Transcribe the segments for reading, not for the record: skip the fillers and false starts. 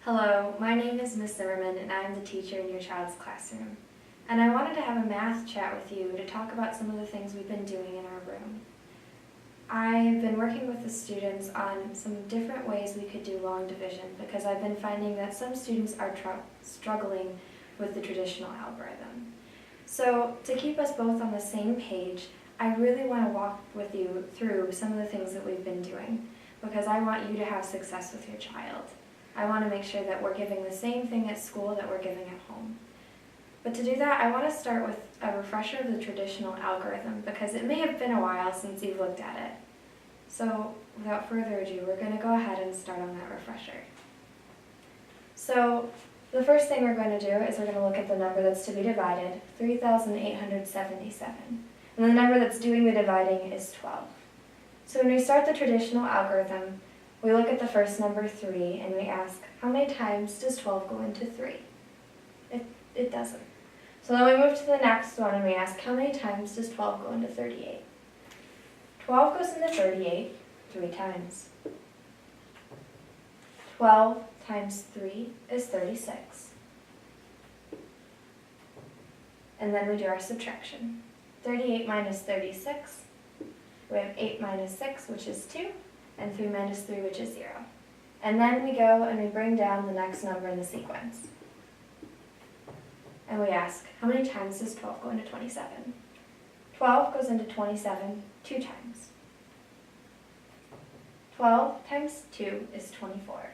Hello, my name is Ms. Zimmerman and I'm the teacher in your child's classroom. And I wanted to have a math chat with you to talk about some of the things we've been doing in our room. I've been working with the students on some different ways we could do long division because I've been finding that some students are struggling with the traditional algorithm. So to keep us both on the same page, I really want to walk with you through some of the things that we've been doing because I want you to have success with your child. I want to make sure that we're giving the same thing at school that we're giving at home. But to do that, I want to start with a refresher of the traditional algorithm because it may have been a while since you've looked at it. So without further ado, we're going to go ahead and start on that refresher. So the first thing we're going to do is we're going to look at the number that's to be divided, 3,877. And the number that's doing the dividing is 12. So when we start the traditional algorithm, we look at the first number, 3, and we ask, how many times does 12 go into 3? It doesn't. So then we move to the next one and we ask, how many times does 12 go into 38? 12 goes into 38 3 times. 12 times 3 is 36. And then we do our subtraction. 38 minus 36, we have 8 minus 6, which is 2. And 3 minus 3, which is 0. And then we go and we bring down the next number in the sequence. And we ask, how many times does 12 go into 27? 12 goes into 27 2 times. 12 times 2 is 24.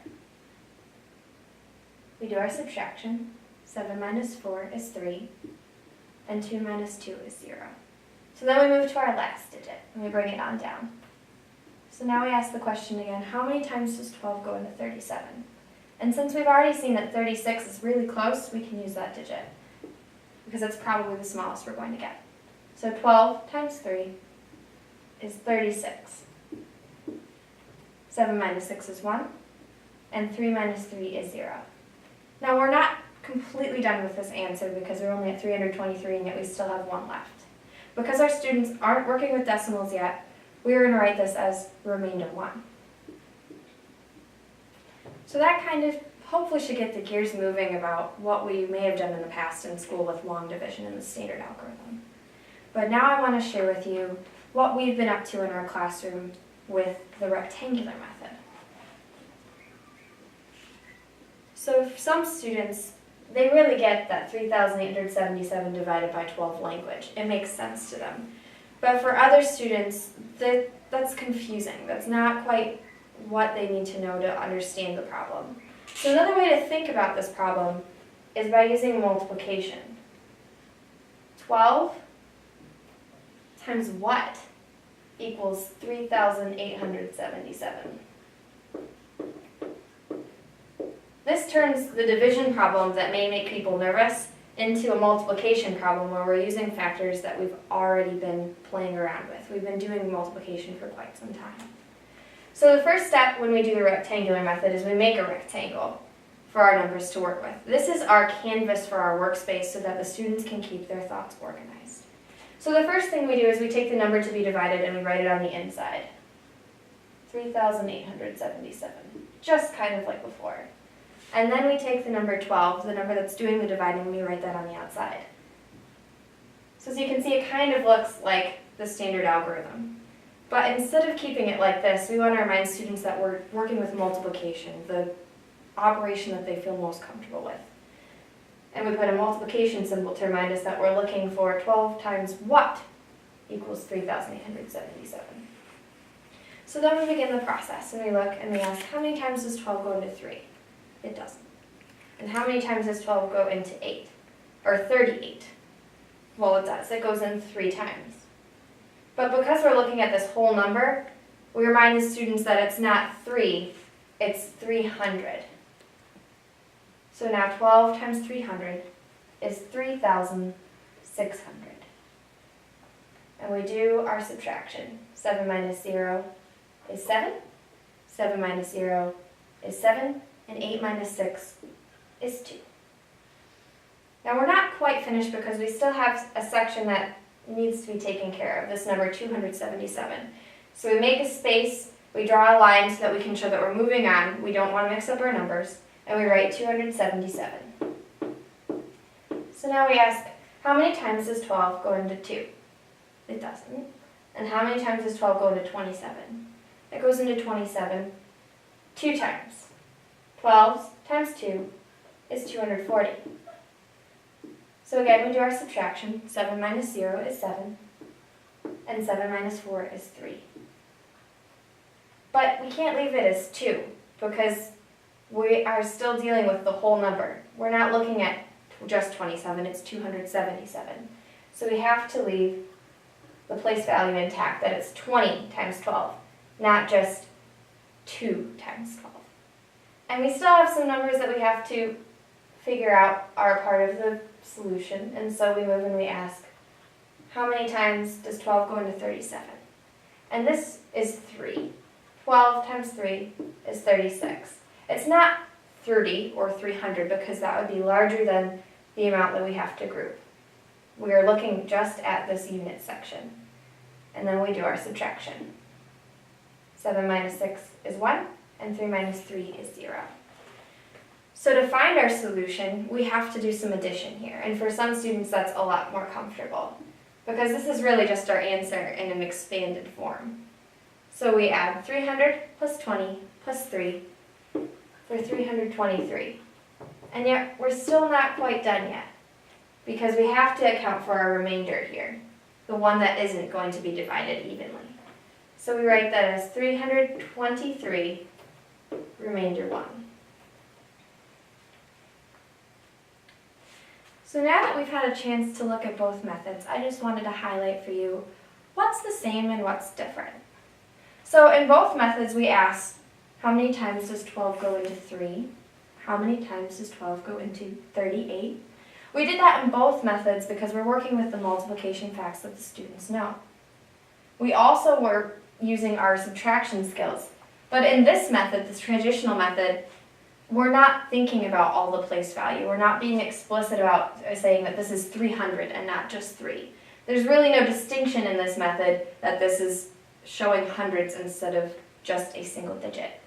We do our subtraction. 7 minus 4 is 3. And 2 minus 2 is 0. So then we move to our last digit, and we bring it on down. So now we ask the question again, how many times does 12 go into 37? And since we've already seen that 36 is really close, we can use that digit because it's probably the smallest we're going to get. So 12 times 3 is 36. 7 minus 6 is 1, and 3 minus 3 is 0. Now we're not completely done with this answer because we're only at 323 and yet we still have 1 left. Because our students aren't working with decimals yet, we're going to write this as remainder 1. So that kind of hopefully should get the gears moving about what we may have done in the past in school with long division and the standard algorithm. But now I want to share with you what we've been up to in our classroom with the rectangular method. So for some students, they really get that 3,877 divided by 12 language. It makes sense to them. But for other students, that's confusing. That's not quite what they need to know to understand the problem. So another way to think about this problem is by using multiplication. 12 times what equals 3,877? This turns the division problem that may make people nervous into a multiplication problem where we're using factors that we've already been playing around with. We've been doing multiplication for quite some time. So the first step when we do the rectangular method is we make a rectangle for our numbers to work with. This is our canvas for our workspace so that the students can keep their thoughts organized. So the first thing we do is we take the number to be divided and we write it on the inside. 3,877, just kind of like before. And then we take the number 12, the number that's doing the dividing, and we write that on the outside. So as you can see, it kind of looks like the standard algorithm. But instead of keeping it like this, we want to remind students that we're working with multiplication, the operation that they feel most comfortable with. And we put a multiplication symbol to remind us that we're looking for 12 times what equals 3,877. So then we begin the process, and we look and we ask, how many times does 12 go into 3? It doesn't. And how many times does 12 go into 8? Or 38? Well, it does. It goes in 3 times. But because we're looking at this whole number, we remind the students that it's not 3, it's 300. So now 12 times 300 is 3,600. And we do our subtraction. 7 minus 0 is 7. 7 minus 0 is 7. And 8 minus 6 is 2. Now we're not quite finished because we still have a section that needs to be taken care of, this number 277. So we make a space, we draw a line so that we can show that we're moving on. We don't want to mix up our numbers. and we write 277. So now we ask, how many times does 12 go into 2? It doesn't. And how many times does 12 go into 27? It goes into 27 2 times. 12 times 2 is 240. So again, we do our subtraction. 7 minus 0 is 7, and 7 minus 4 is 3. But we can't leave it as 2, because we are still dealing with the whole number. We're not looking at just 27, it's 277. So we have to leave the place value intact, that it's 20 times 12, not just 2 times 12. And we still have some numbers that we have to figure out are part of the solution, and so we move and we ask, how many times does 12 go into 37? And this is 3. 12 times 3 is 36. It's not 30 or 300 because that would be larger than the amount that we have to group. We are looking just at this unit section. And then we do our subtraction. 7 minus 6 is 1, and 3 minus 3 is 0. So to find our solution, we have to do some addition here. And for some students, that's a lot more comfortable, because this is really just our answer in an expanded form. So we add 300 plus 20 plus 3 for 323. And yet, we're still not quite done yet, because we have to account for our remainder here, the one that isn't going to be divided evenly. So we write that as 323, remainder 1. So now that we've had a chance to look at both methods, I just wanted to highlight for you what's the same and what's different. So in both methods, we ask, how many times does 12 go into 3? How many times does 12 go into 38? We did that in both methods because we're working with the multiplication facts that the students know. We also were using our subtraction skills, but in this method, this traditional method, we're not thinking about all the place value. We're not being explicit about saying that this is 300 and not just 3. There's really no distinction in this method that this is showing hundreds instead of just a single digit.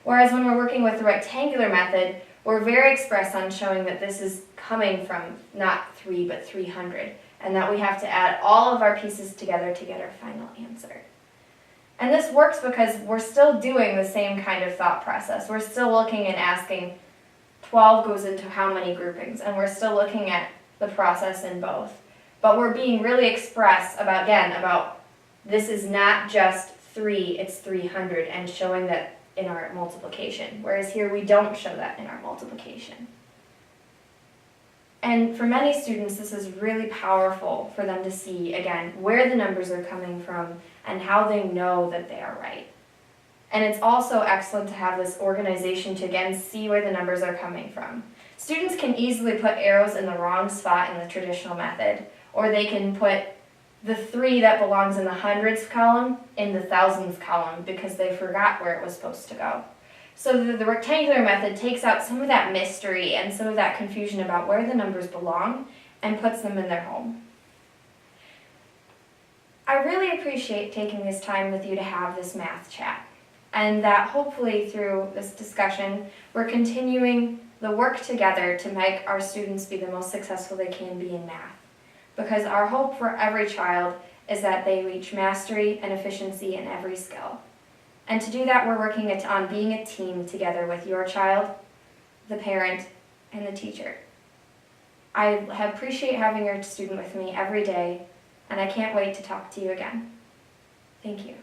Whereas when we're working with the rectangular method, we're very express on showing that this is coming from not 3 but 300, and that we have to add all of our pieces together to get our final answer. And this works because we're still doing the same kind of thought process. We're still looking and asking, 12 goes into how many groupings, and we're still looking at the process in both. But we're being really express about this is not just 3, it's 300, and showing that in our multiplication, whereas here we don't show that in our multiplication. And for many students, this is really powerful for them to see, again, where the numbers are coming from and how they know that they are right. And it's also excellent to have this organization to, again, see where the numbers are coming from. Students can easily put arrows in the wrong spot in the traditional method, or they can put the 3 that belongs in the hundreds column in the thousands column because they forgot where it was supposed to go. So the rectangular method takes out some of that mystery and some of that confusion about where the numbers belong and puts them in their home. I really appreciate taking this time with you to have this math chat, and that hopefully through this discussion we're continuing the work together to make our students be the most successful they can be in math. Because our hope for every child is that they reach mastery and efficiency in every skill. And to do that, we're working on being a team together with your child, the parent, and the teacher. I appreciate having your student with me every day, and I can't wait to talk to you again. Thank you.